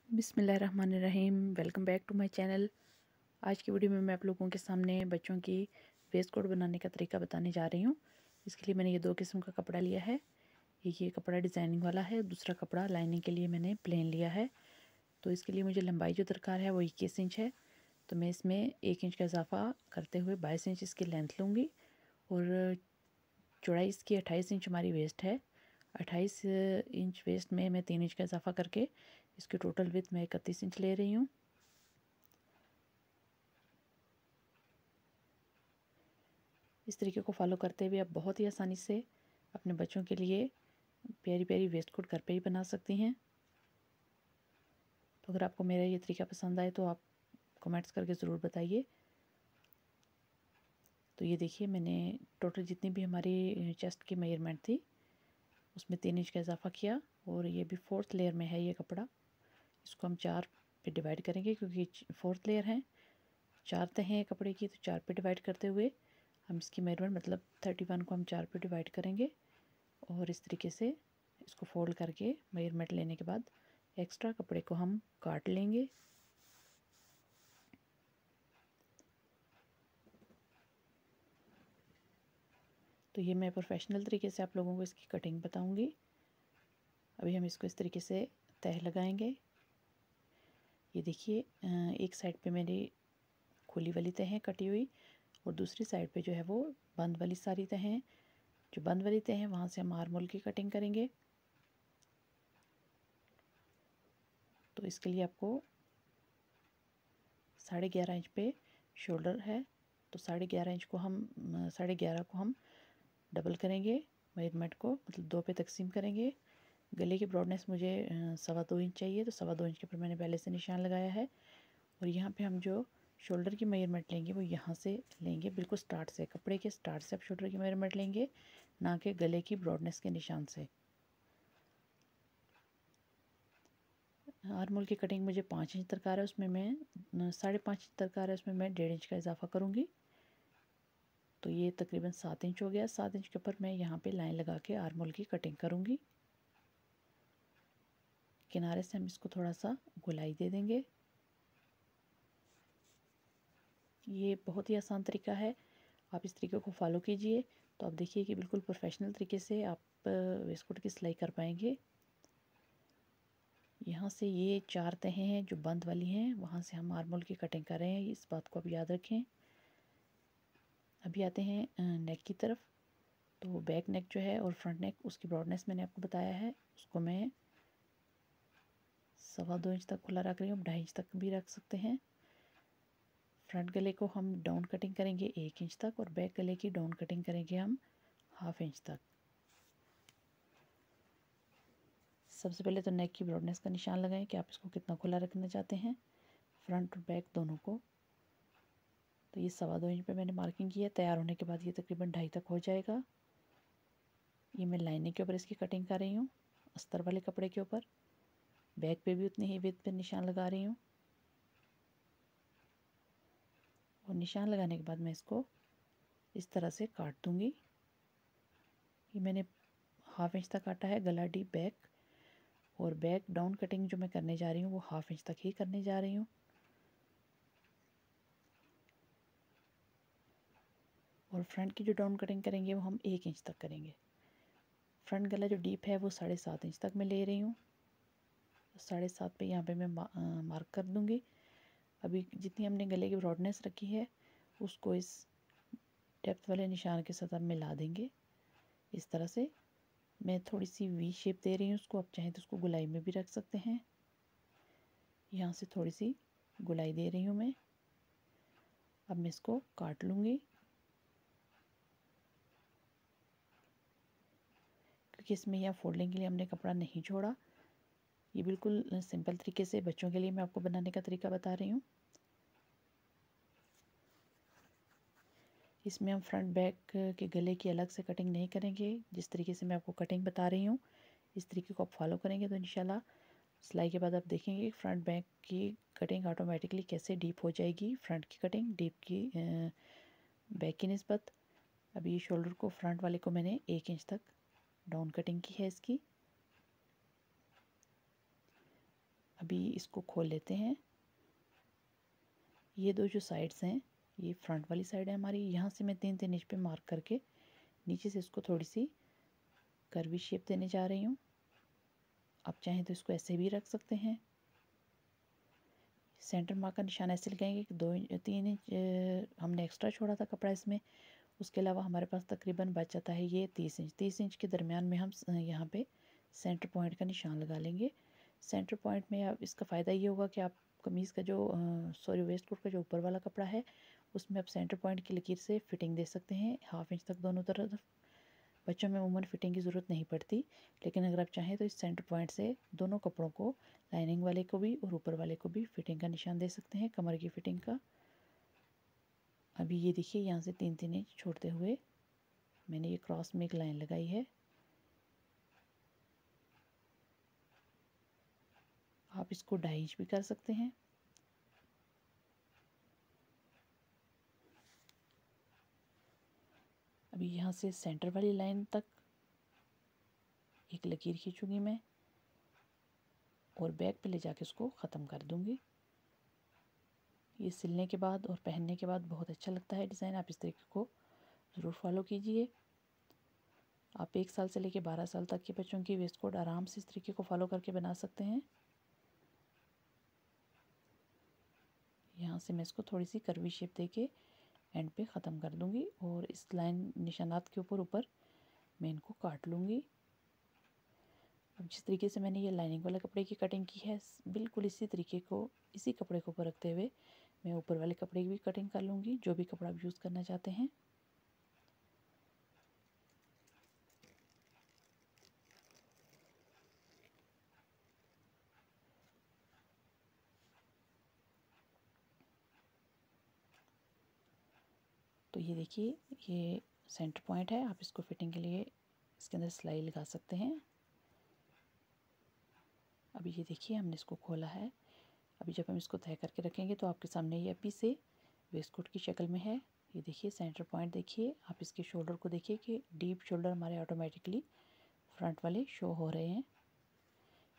बिस्मिल्लाहिर्रहमानिर्रहीम। Welcome back to my channel. आज की वीडियो में मैं आप लोगों के सामने बच्चों की वेस्ट कोट बनाने का तरीका बताने जा रही हूँ। इसके लिए मैंने ये दो किस्म का कपड़ा लिया है। एक ये कपड़ा डिज़ाइनिंग वाला है, दूसरा कपड़ा लाइनिंग के लिए मैंने प्लेन लिया है। तो इसके लिए मुझे लंबाई जो दरकार है वो 21 इंच है। तो मैं इसमें 1 इंच का इजाफा करते हुए 22 इंच इसकी लेंथ लूँगी और चौड़ाई इसकी 28 इंच हमारी वेस्ट है। 28 इंच वेस्ट में मैं 3 इंच का इजाफा करके इसकी टोटल विड्थ मैं 31 इंच ले रही हूँ। इस तरीके को फॉलो करते हुए आप बहुत ही आसानी से अपने बच्चों के लिए प्यारी प्यारी वेस्ट कोट घर पे ही बना सकती हैं। तो अगर आपको मेरा ये तरीका पसंद आए तो आप कमेंट्स करके ज़रूर बताइए। तो ये देखिए, मैंने टोटल जितनी भी हमारी चेस्ट की मेजरमेंट थी उसमें 3 इंच का इजाफा किया और ये भी 4th लेयर में है ये कपड़ा। इसको हम 4 पे डिवाइड करेंगे क्योंकि 4th लेयर है, 4 तहें हैं कपड़े की, तो 4 पे डिवाइड करते हुए हम इसकी मेजरमेंट मतलब 31 को हम 4 पे डिवाइड करेंगे और इस तरीके से इसको फोल्ड करके मेजरमेंट लेने के बाद एक्स्ट्रा कपड़े को हम काट लेंगे। तो ये मैं प्रोफेशनल तरीके से आप लोगों को इसकी कटिंग बताऊंगी। अभी हम इसको इस तरीके से तह लगाएंगे। ये देखिए, एक साइड पे मेरी खुली वाली तह है कटी हुई और दूसरी साइड पे जो है वो बंद वाली सारी तह हैं। जो बंद वाली तह है वहाँ से हम आर्म होल की कटिंग करेंगे। तो इसके लिए आपको 11.5 इंच पे शोल्डर है, तो 11.5 इंच को हम 11.5 को हम डबल करेंगे, मेजरमेंट को मतलब 2 पे तकसीम करेंगे। गले की ब्रॉडनेस मुझे 2.25 इंच चाहिए, तो 2.25 इंच के ऊपर मैंने पहले से निशान लगाया है। और यहाँ पे हम जो शोल्डर की मेजरमेंट लेंगे वो यहाँ से लेंगे, बिल्कुल स्टार्ट से, कपड़े के स्टार्ट से आप शोल्डर की मेजरमेंट लेंगे, ना कि गले की ब्रॉडनेस के निशान से। आर्म होल की कटिंग मुझे 5 इंच दरकार है, उसमें मैं 5.5 इंच दरकार है, उसमें मैं 1.5 इंच का इजाफा करूँगी। तो ये तकरीबन 7 इंच हो गया। 7 इंच के ऊपर मैं यहाँ पे लाइन लगा के आर्म होल की कटिंग करूँगी। किनारे से हम इसको थोड़ा सा गोलाई दे देंगे। ये बहुत ही आसान तरीका है, आप इस तरीके को फॉलो कीजिए तो आप देखिए कि बिल्कुल प्रोफेशनल तरीके से आप वेस्ट कोट की सिलाई कर पाएंगे। यहाँ से ये 4 तहें हैं जो बंद वाली हैं, वहाँ से हम आर्म होल की कटिंग कर रहे हैं, इस बात को आप याद रखें। अभी आते हैं नेक की तरफ। तो बैक नेक जो है और फ्रंट नेक, उसकी ब्रॉडनेस मैंने आपको बताया है, उसको मैं 2.25 इंच तक खुला रख रही हूँ, 2.5 इंच तक भी रख सकते हैं। फ्रंट गले को हम डाउन कटिंग करेंगे 1 इंच तक और बैक गले की डाउन कटिंग करेंगे हम 1/2 इंच तक। सबसे पहले तो नेक की ब्रॉडनेस का निशान लगाएं कि आप इसको कितना खुला रखना चाहते हैं, फ्रंट और बैक दोनों को। तो ये 2.25 इंच पे मैंने मार्किंग की है। तैयार होने के बाद ये तकरीबन 2.5 तक हो जाएगा। ये मैं लाइनिंग के ऊपर इसकी कटिंग कर रही हूँ, अस्तर वाले कपड़े के ऊपर। बैक पे भी उतनी ही विड्थ पे निशान लगा रही हूँ और निशान लगाने के बाद मैं इसको इस तरह से काट दूँगी। ये मैंने 1/2 इंच तक काटा है गला डीप बैक, और बैक डाउन कटिंग जो मैं करने जा रही हूँ वो 1/2 इंच तक ही करने जा रही हूँ। और फ्रंट की जो डाउन कटिंग करेंगे वो हम 1 इंच तक करेंगे। फ्रंट गला जो डीप है वो 7.5 इंच तक मैं ले रही हूँ। 7.5 पे यहाँ पे मैं मार्क कर दूँगी। अभी जितनी हमने गले की ब्रॉडनेस रखी है उसको इस डेप्थ वाले निशान के साथ हम मिला देंगे। इस तरह से मैं थोड़ी सी वी शेप दे रही हूँ उसको, आप चाहें तो उसको गोलाई में भी रख सकते हैं। यहाँ से थोड़ी सी गोलाई दे रही हूँ मैं। अब मैं इसको काट लूँगी क्योंकि इसमें यहाँ फोल्डिंग के लिए हमने कपड़ा नहीं छोड़ा। ये बिल्कुल सिंपल तरीके से बच्चों के लिए मैं आपको बनाने का तरीका बता रही हूँ। इसमें हम फ्रंट बैक के गले की अलग से कटिंग नहीं करेंगे। जिस तरीके से मैं आपको कटिंग बता रही हूँ इस तरीके को आप फॉलो करेंगे तो इंशाल्लाह सिलाई के बाद आप देखेंगे फ्रंट बैक की कटिंग ऑटोमेटिकली कैसे डीप हो जाएगी। फ्रंट की कटिंग डीप की बैक की निस्बत। अभी ये शोल्डर को फ्रंट वाले को मैंने 1 इंच तक डाउन कटिंग की है इसकी। अभी इसको खोल लेते हैं। ये दो जो साइड्स हैं, ये फ्रंट वाली साइड है हमारी, यहाँ से मैं 3-3 इंच पे मार्क करके नीचे से इसको थोड़ी सी कर्वी शेप देने जा रही हूँ। आप चाहें तो इसको ऐसे भी रख सकते हैं। सेंटर मार्क का निशान ऐसे लगाएंगे कि 2-3 इंच हमने एक्स्ट्रा छोड़ा था कपड़ा इसमें। उसके अलावा हमारे पास तकरीबन बच जाता है ये 30 इंच के दरमियान में हम यहाँ पे सेंटर पॉइंट का निशान लगा लेंगे। सेंटर पॉइंट में आप इसका फ़ायदा ये होगा कि आप कमीज़ का जो वेस्ट कोट का जो ऊपर वाला कपड़ा है उसमें आप सेंटर पॉइंट की लकीर से फिटिंग दे सकते हैं 1/2 इंच तक दोनों तरफ। बच्चों में उमूमन फिटिंग की ज़रूरत नहीं पड़ती, लेकिन अगर आप चाहें तो इस सेंटर पॉइंट से दोनों कपड़ों को, लाइनिंग वाले को भी और ऊपर वाले को भी फिटिंग का निशान दे सकते हैं, कमर की फिटिंग का। अभी ये देखिए यहाँ से 3-3 इंच छोड़ते हुए मैंने ये क्रॉस में एक लाइन लगाई है। आप इसको 2.5 इंच भी कर सकते हैं। अभी यहाँ से सेंटर वाली लाइन तक एक लकीर खींचूंगी मैं और बैक पे ले जाके उसको ख़त्म कर दूंगी। ये सिलने के बाद और पहनने के बाद बहुत अच्छा लगता है डिज़ाइन। आप इस तरीके को ज़रूर फॉलो कीजिए। आप 1 साल से लेकर 12 साल तक के बच्चों की वेस्ट कोट आराम से इस तरीके को फॉलो करके बना सकते हैं। यहाँ से मैं इसको थोड़ी सी कर्वी शेप देके एंड पे ख़त्म कर दूंगी और इस लाइन निशानात के ऊपर मैं इनको काट लूँगी। अब जिस तरीके से मैंने ये लाइनिंग वाले कपड़े की कटिंग की है, बिल्कुल इसी तरीके को इसी कपड़े को ऊपर रखते हुए मैं ऊपर वाले कपड़े की भी कटिंग कर लूँगी, जो भी कपड़ा आप यूज़ करना चाहते हैं। तो ये देखिए ये सेंटर पॉइंट है, आप इसको फिटिंग के लिए इसके अंदर सिलाई लगा सकते हैं। अभी ये देखिए हमने इसको खोला है। अभी जब हम इसको तय करके रखेंगे तो आपके सामने ये अभी से वेस्ट कोट की शक्ल में है। ये देखिए सेंटर पॉइंट देखिए, आप इसके शोल्डर को देखिए कि डीप शोल्डर हमारे ऑटोमेटिकली फ्रंट वाले शो हो रहे हैं।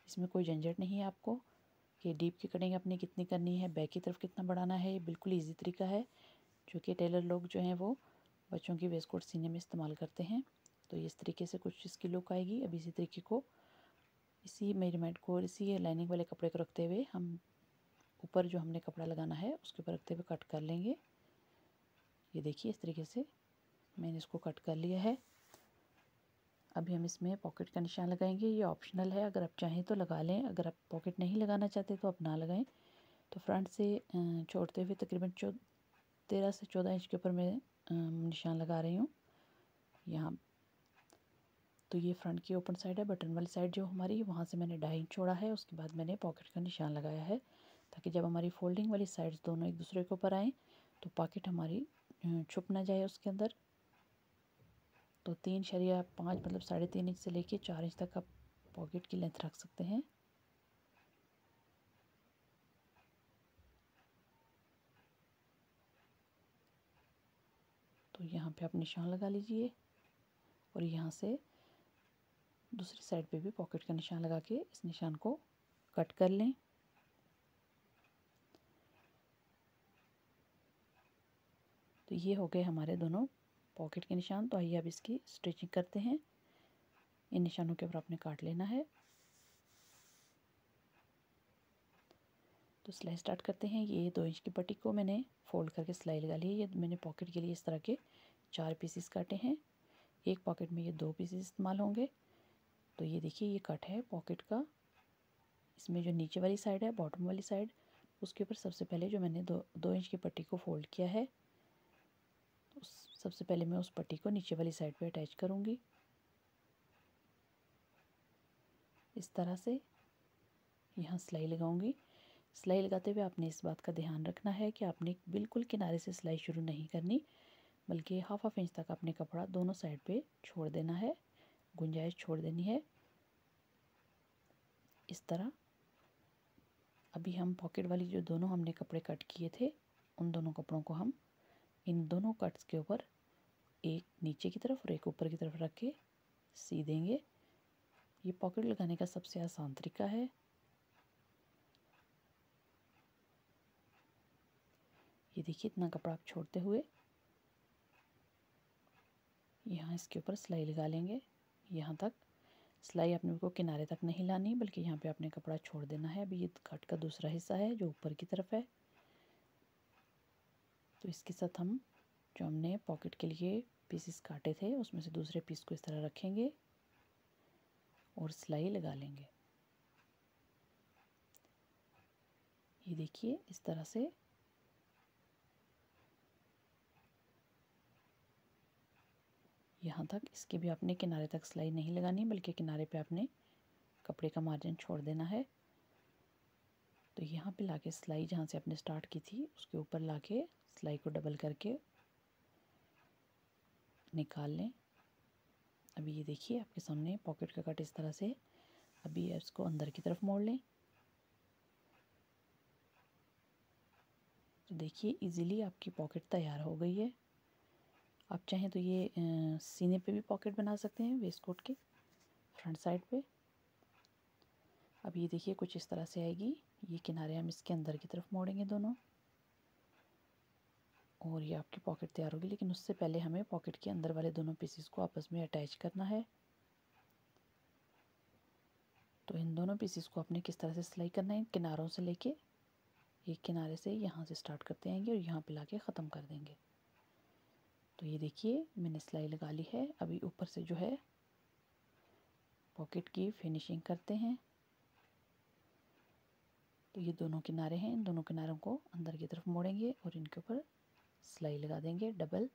इसमें कोई झंझट नहीं है आपको कि डीप की कटिंग अपनी कितनी करनी है, बैक की तरफ कितना बढ़ाना है। ये बिल्कुल ईजी तरीका है जो कि टेलर लोग जो हैं वो बच्चों की वेस्ट कोट सीने में इस्तेमाल करते हैं। तो इस तरीके से कुछ इसकी लुक आएगी। अब इसी तरीके को, इसी मेजरमेंट को, इसी लाइनिंग वाले कपड़े को रखते हुए हम ऊपर जो हमने कपड़ा लगाना है उसके ऊपर रखते हुए कट कर लेंगे। ये देखिए इस तरीके से मैंने इसको कट कर लिया है। अभी हम इसमें पॉकेट का निशान लगाएंगे। ये ऑप्शनल है, अगर आप चाहें तो लगा लें, अगर आप पॉकेट नहीं लगाना चाहते तो आप ना लगाएं। तो फ्रंट से छोड़ते हुए तकरीबन 13 से 14 इंच के ऊपर मैं निशान लगा रही हूँ यहाँ। तो ये फ्रंट की ओपन साइड है, बटन वाली साइड जो हमारी, वहाँ से मैंने 2.5 इंच छोड़ा है। उसके बाद मैंने पॉकेट का निशान लगाया है ताकि जब हमारी फोल्डिंग वाली साइड्स दोनों एक दूसरे के ऊपर आएँ तो पॉकेट हमारी छुप ना जाए उसके अंदर। तो 3.5 मतलब 3.5 इंच से लेके 4 इंच तक आप पॉकेट की लेंथ रख सकते हैं। तो यहाँ पे आप निशान लगा लीजिए और यहाँ से दूसरी साइड पे भी पॉकेट का निशान लगा के इस निशान को कट कर लें। तो ये हो गए हमारे दोनों पॉकेट के निशान। तो आइए अब इसकी स्टिचिंग करते हैं। इन निशानों के ऊपर आपने काट लेना है। तो सिलाई स्टार्ट करते हैं। ये 2 इंच की पट्टी को मैंने फोल्ड करके सिलाई लगा ली है। ये मैंने पॉकेट के लिए इस तरह के 4 पीसेस काटे हैं। एक पॉकेट में ये 2 पीसेस इस्तेमाल होंगे। तो ये देखिए ये कट है पॉकेट का। इसमें जो नीचे वाली साइड है, बॉटम वाली साइड, उसके ऊपर सबसे पहले जो मैंने 2 इंच की पट्टी को फोल्ड किया है, उस सबसे पहले मैं उस पट्टी को नीचे वाली साइड पे अटैच करूँगी इस तरह से। यहाँ सिलाई लगाऊंगी। सिलाई लगाते हुए आपने इस बात का ध्यान रखना है कि आपने बिल्कुल किनारे से सिलाई शुरू नहीं करनी, बल्कि 1/2 इंच तक आपने कपड़ा दोनों साइड पे छोड़ देना है, गुंजाइश छोड़ देनी है इस तरह। अभी हम पॉकेट वाली जो दोनों हमने कपड़े कट किए थे, उन दोनों कपड़ों को हम इन दोनों कट्स के ऊपर एक नीचे की तरफ और एक ऊपर की तरफ रख के सी देंगे। ये पॉकेट लगाने का सबसे आसान तरीका है। ये देखिए इतना कपड़ा आप छोड़ते हुए यहाँ इसके ऊपर सिलाई लगा लेंगे। यहाँ तक सिलाई आपने को किनारे तक नहीं लानी, बल्कि यहाँ पे आपने कपड़ा छोड़ देना है। अभी ये कट का दूसरा हिस्सा है जो ऊपर की तरफ है। तो इसके साथ हम जो हमने पॉकेट के लिए पीसेस काटे थे उसमें से दूसरे पीस को इस तरह रखेंगे और सिलाई लगा लेंगे। ये देखिए इस तरह से यहाँ तक, इसके भी आपने किनारे तक सिलाई नहीं लगानी, बल्कि किनारे पे आपने कपड़े का मार्जिन छोड़ देना है। तो यहाँ पे लाके सिलाई जहाँ से आपने स्टार्ट की थी उसके ऊपर लाके सिलाई को डबल करके निकाल लें। अभी ये देखिए आपके सामने पॉकेट का कट इस तरह से। अभी इसको अंदर की तरफ मोड़ लें। तो देखिए इजीली आपकी पॉकेट तैयार हो गई है। आप चाहें तो ये सीने पे भी पॉकेट बना सकते हैं वेस्ट कोट के फ्रंट साइड पे। अब ये देखिए कुछ इस तरह से आएगी। ये किनारे हम इसके अंदर की तरफ मोड़ेंगे दोनों और ये आपकी पॉकेट तैयार होगी। लेकिन उससे पहले हमें पॉकेट के अंदर वाले दोनों पीसेस को आपस में अटैच करना है। तो इन दोनों पीसेस को आपने किस तरह से सिलाई करना है, किनारों से लेके एक किनारे से यहाँ से स्टार्ट करते आएंगे और यहाँ पे लाके ख़त्म कर देंगे। तो ये देखिए मैंने सिलाई लगा ली है। अभी ऊपर से जो है पॉकेट की फिनिशिंग करते हैं। तो ये दोनों किनारे हैं, इन दोनों किनारों को अंदर की तरफ मोड़ेंगे और इनके ऊपर सिलाई लगा देंगे डबल।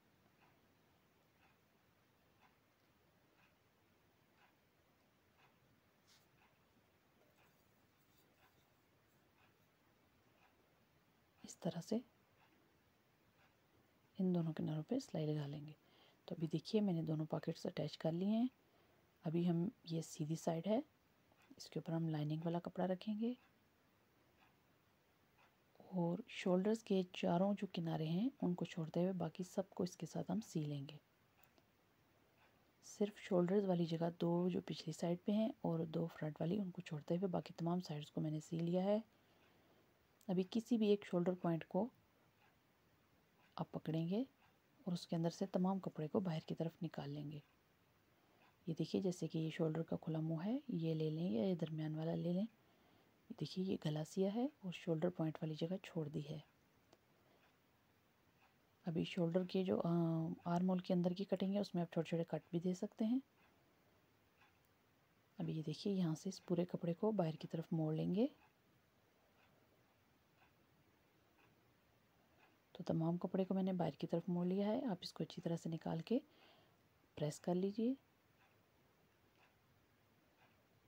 इस तरह से इन दोनों किनारों पे सिलाई लगा लेंगे। तो अभी देखिए मैंने दोनों पॉकेट्स अटैच कर लिए हैं। अभी हम ये सीधी साइड है, इसके ऊपर हम लाइनिंग वाला कपड़ा रखेंगे और शोल्डर्स के चारों जो किनारे हैं उनको छोड़ते हुए बाकी सबको इसके साथ हम सी लेंगे। सिर्फ शोल्डर्स वाली जगह दो जो पिछली साइड पे हैं और दो फ्रंट वाली, उनको छोड़ते हुए बाकी तमाम साइड्स को मैंने सी लिया है। अभी किसी भी एक शोल्डर पॉइंट को आप पकड़ेंगे और उसके अंदर से तमाम कपड़े को बाहर की तरफ निकाल लेंगे। ये देखिए जैसे कि ये शोल्डर का खुला मुंह है, ये ले लें या ये दरमियान वाला ले लें। देखिए ये गला सिया है और शोल्डर पॉइंट वाली जगह छोड़ दी है। अभी शोल्डर के जो आर्म होल के अंदर की कटिंग है उसमें आप छोटे छोटे कट भी दे सकते हैं। अभी ये देखिए यहाँ से इस पूरे कपड़े को बाहर की तरफ मोड़ लेंगे। तो तमाम कपड़े को मैंने बाहर की तरफ मोड़ लिया है। आप इसको अच्छी तरह से निकाल के प्रेस कर लीजिए।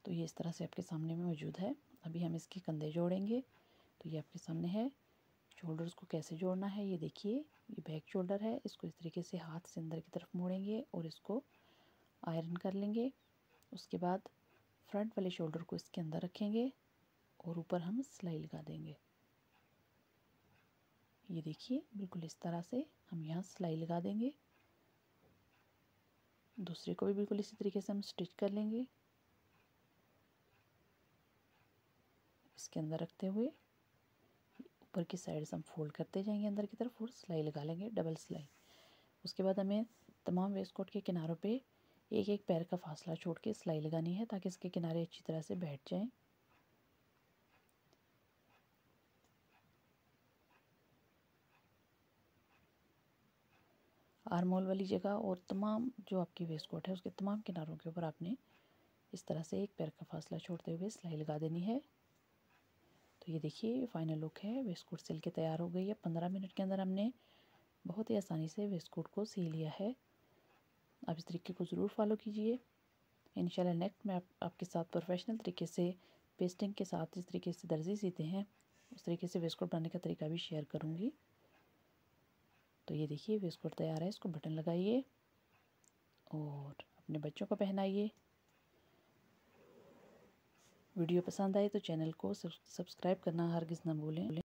तो ये इस तरह से आपके सामने में मौजूद है। अभी हम इसके कंधे जोड़ेंगे। तो ये आपके सामने है। शोल्डर्स को कैसे जोड़ना है ये देखिए, ये बैक शोल्डर है, इसको इस तरीके से हाथ से अंदर की तरफ मोड़ेंगे और इसको आयरन कर लेंगे। उसके बाद फ्रंट वाले शोल्डर को इसके अंदर रखेंगे और ऊपर हम सिलाई लगा देंगे। ये देखिए बिल्कुल इस तरह से हम यहाँ सिलाई लगा देंगे। दूसरे को भी बिल्कुल इसी तरीके से हम स्टिच कर लेंगे। इसके अंदर रखते हुए ऊपर की साइड से हम फोल्ड करते जाएंगे अंदर की तरफ और सिलाई लगा लेंगे, डबल सिलाई। उसके बाद हमें तमाम वेस्ट कोट के किनारों पे एक एक पैर का फासला छोड़ के सिलाई लगानी है ताकि इसके किनारे अच्छी तरह से बैठ जाएं। आर्म होल वाली जगह और तमाम जो आपकी वेस्ट कोट है उसके तमाम किनारों के ऊपर आपने इस तरह से एक पैर का फासला छोड़ते हुए सिलाई लगा देनी है। तो ये देखिए फाइनल लुक है, वेस्ट कोट सिल के तैयार हो गई है। 15 मिनट के अंदर हमने बहुत ही आसानी से वेस्ट कोट को सी लिया है। आप इस तरीके को ज़रूर फॉलो कीजिए। इंशाल्लाह नेक्स्ट मैं आपके साथ प्रोफेशनल तरीके से पेस्टिंग के साथ जिस तरीके से दर्जी सीते हैं उस तरीके से वेस्ट कोट बनाने का तरीका भी शेयर करूँगी। तो ये देखिए वेस्ट कोट तैयार है। इसको बटन लगाइए और अपने बच्चों को पहनाइए। वीडियो पसंद आए तो चैनल को सब्सक्राइब करना हरगिज़ ना भूलें।